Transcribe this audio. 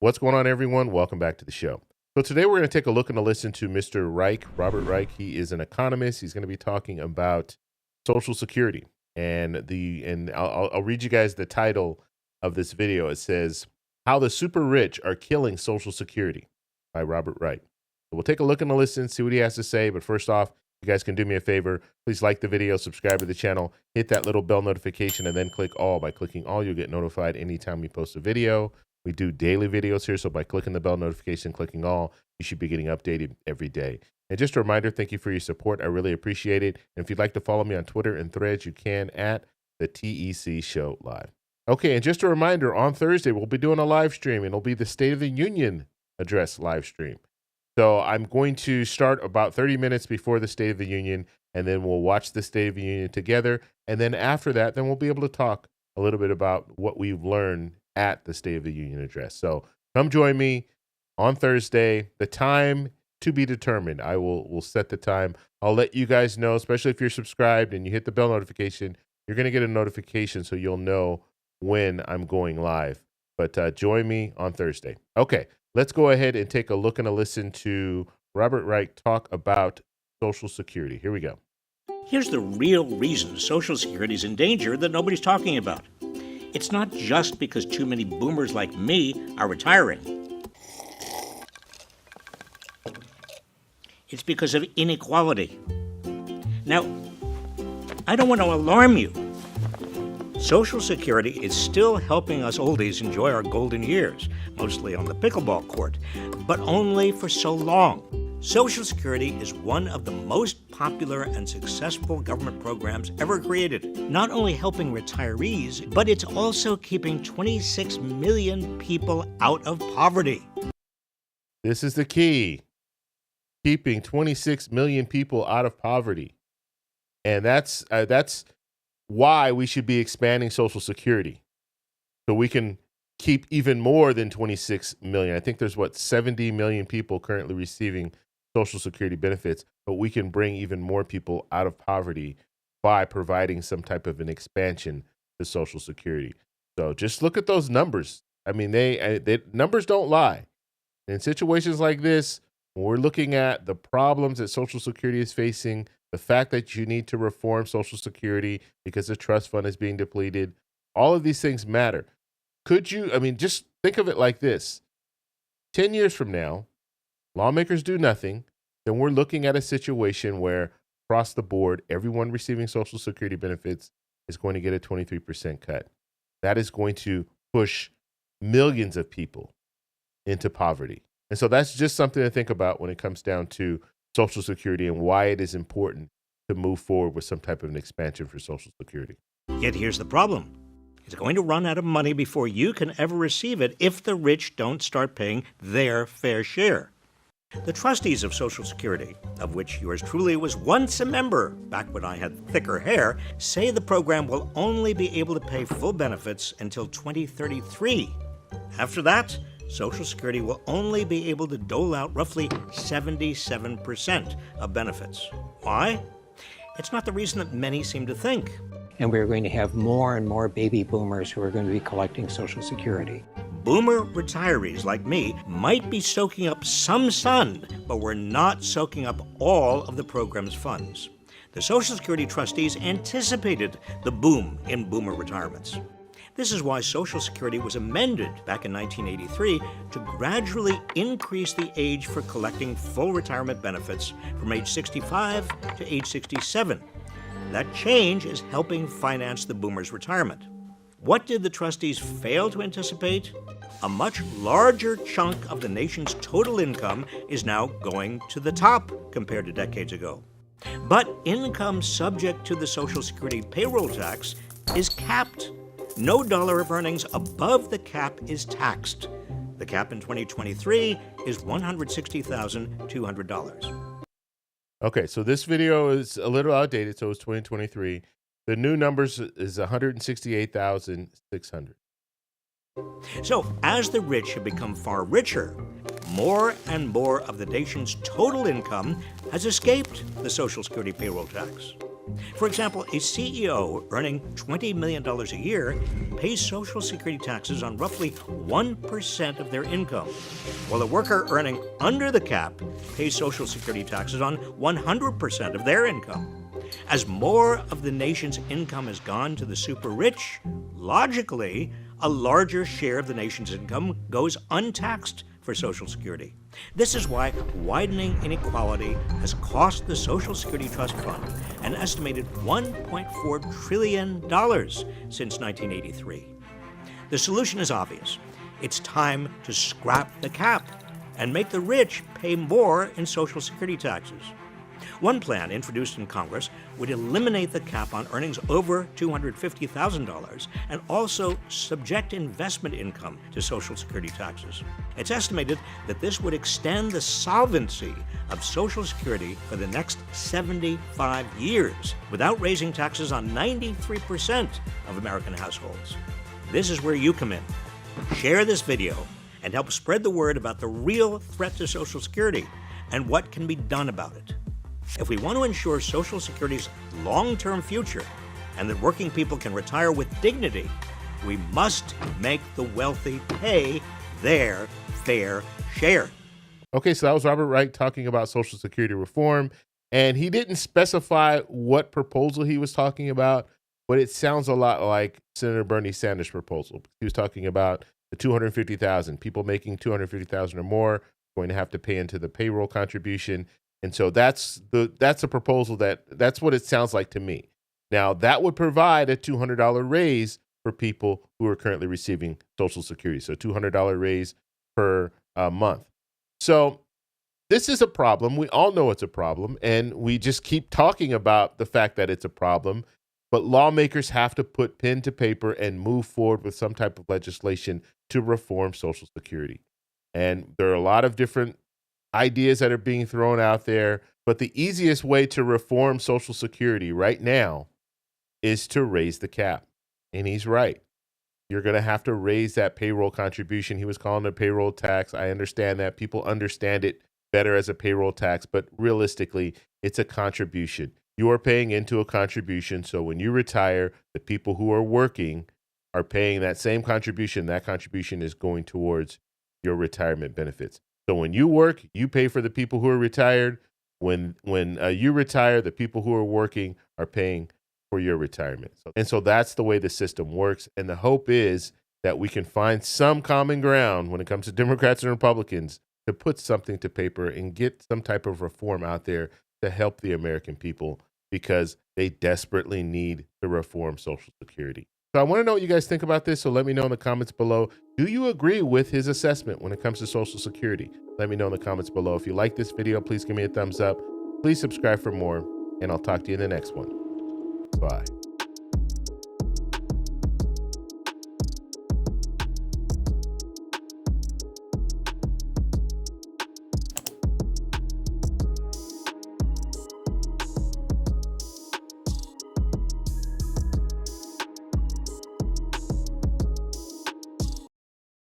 What's going on, everyone? Welcome back to the show. So today we're going to take a look and a listen to Mr. Reich, Robert Reich. He is an economist. He's going to be talking about Social Security. And I'll read you guys the title of this video. It says, How the Super Rich Are Killing Social Security by Robert Reich. So we'll take a look and a listen, see what he has to say. But first off, you guys can do me a favor. Please like the video, subscribe to the channel, hit that little bell notification, and then click all. By clicking all, you'll get notified anytime we post a video. We do daily videos here, so by clicking the bell notification, clicking all, you should be getting updated every day. And just a reminder, thank you for your support. I really appreciate it. And if you'd like to follow me on Twitter and Threads, you can at the TEC Show Live. Okay, and just a reminder, on Thursday, we'll be doing a live stream, and it'll be the State of the Union address live stream. So I'm going to start about 30 minutes before the State of the Union, and then we'll watch the State of the Union together. And then after that, then we'll be able to talk a little bit about what we've learned at the State of the Union address. So come join me on Thursday. The time to be determined. I will set the time. I'll let you guys know, especially if you're subscribed and you hit the bell notification, you're going to get a notification so you'll know when I'm going live. But join me on Thursday. Okay, let's go ahead and take a look and a listen to Robert Reich talk about Social Security. Here we go. Here's the real reason Social Security is in danger that nobody's talking about. It's not just because too many boomers like me are retiring. It's because of inequality. Now, I don't want to alarm you. Social Security is still helping us oldies enjoy our golden years, mostly on the pickleball court, but only for so long. Social Security is one of the most popular and successful government programs ever created, not only helping retirees, but it's also keeping 26 million people out of poverty. This is the key. Keeping 26 million people out of poverty. And that's why we should be expanding Social Security. So we can keep even more than 26 million. I think there's 70 million people currently receiving Social Security benefits, but we can bring even more people out of poverty by providing some type of an expansion to Social Security. So just look at those numbers. I mean, they numbers don't lie. In situations like this, when we're looking at the problems that Social Security is facing, the fact that you need to reform Social Security because the trust fund is being depleted, all of these things matter. Just think of it like this. 10 years from now, lawmakers do nothing, then we're looking at a situation where across the board, everyone receiving Social Security benefits is going to get a 23% cut. That is going to push millions of people into poverty. And so that's just something to think about when it comes down to Social Security and why it is important to move forward with some type of an expansion for Social Security. Yet here's the problem. It's going to run out of money before you can ever receive it if the rich don't start paying their fair share. The trustees of Social Security, of which yours truly was once a member back when I had thicker hair, say the program will only be able to pay full benefits until 2033. After that, Social Security will only be able to dole out roughly 77% of benefits. Why? It's not the reason that many seem to think. And we're going to have more and more baby boomers who are going to be collecting Social Security. Boomer retirees like me might be soaking up some sun, but we're not soaking up all of the program's funds. The Social Security trustees anticipated the boom in boomer retirements. This is why Social Security was amended back in 1983 to gradually increase the age for collecting full retirement benefits from age 65 to age 67. That change is helping finance the boomers' retirement. What did the trustees fail to anticipate? A much larger chunk of the nation's total income is now going to the top compared to decades ago. But income subject to the Social Security payroll tax is capped. No dollar of earnings above the cap is taxed. The cap in 2023 is $160,200. Okay, so this video is a little outdated, so it's 2023. The new numbers is 168,600. So as the rich have become far richer, more and more of the nation's total income has escaped the Social Security payroll tax. For example, a CEO earning $20 million a year pays Social Security taxes on roughly 1% of their income, while a worker earning under the cap pays Social Security taxes on 100% of their income. As more of the nation's income has gone to the super rich, logically, a larger share of the nation's income goes untaxed for Social Security. This is why widening inequality has cost the Social Security Trust Fund an estimated $1.4 trillion since 1983. The solution is obvious. It's time to scrap the cap and make the rich pay more in Social Security taxes. One plan introduced in Congress would eliminate the cap on earnings over $250,000 and also subject investment income to Social Security taxes. It's estimated that this would extend the solvency of Social Security for the next 75 years without raising taxes on 93% of American households. This is where you come in. Share this video and help spread the word about the real threat to Social Security and what can be done about it. If we want to ensure Social Security's long-term future and that working people can retire with dignity, we must make the wealthy pay their fair share. Okay, so that was Robert Reich talking about Social Security reform, and he didn't specify what proposal he was talking about, but it sounds a lot like Senator Bernie Sanders' proposal. He was talking about the $250,000 people making $250,000 or more going to have to pay into the payroll contribution. And so that's a proposal that's what it sounds like to me. Now, that would provide a $200 raise for people who are currently receiving Social Security. So $200 raise per month. So this is a problem. We all know it's a problem, and we just keep talking about the fact that it's a problem. But lawmakers have to put pen to paper and move forward with some type of legislation to reform Social Security. And there are a lot of different ideas that are being thrown out there, but the easiest way to reform Social Security right now is to raise the cap. And he's right. You're going to have to raise that payroll contribution. He was calling it a payroll tax. I understand that. People understand it better as a payroll tax, but realistically, it's a contribution. You are paying into a contribution. So when you retire, the people who are working are paying that same contribution. That contribution is going towards your retirement benefits. So when you work, you pay for the people who are retired. When you retire, the people who are working are paying for your retirement. So that's the way the system works. And the hope is that we can find some common ground when it comes to Democrats and Republicans to put something to paper and get some type of reform out there to help the American people, because they desperately need to reform Social Security. So I want to know what you guys think about this. So let me know in the comments below. Do you agree with his assessment when it comes to Social Security? Let me know in the comments below. If you like this video, please give me a thumbs up. Please subscribe for more, and I'll talk to you in the next one. Bye.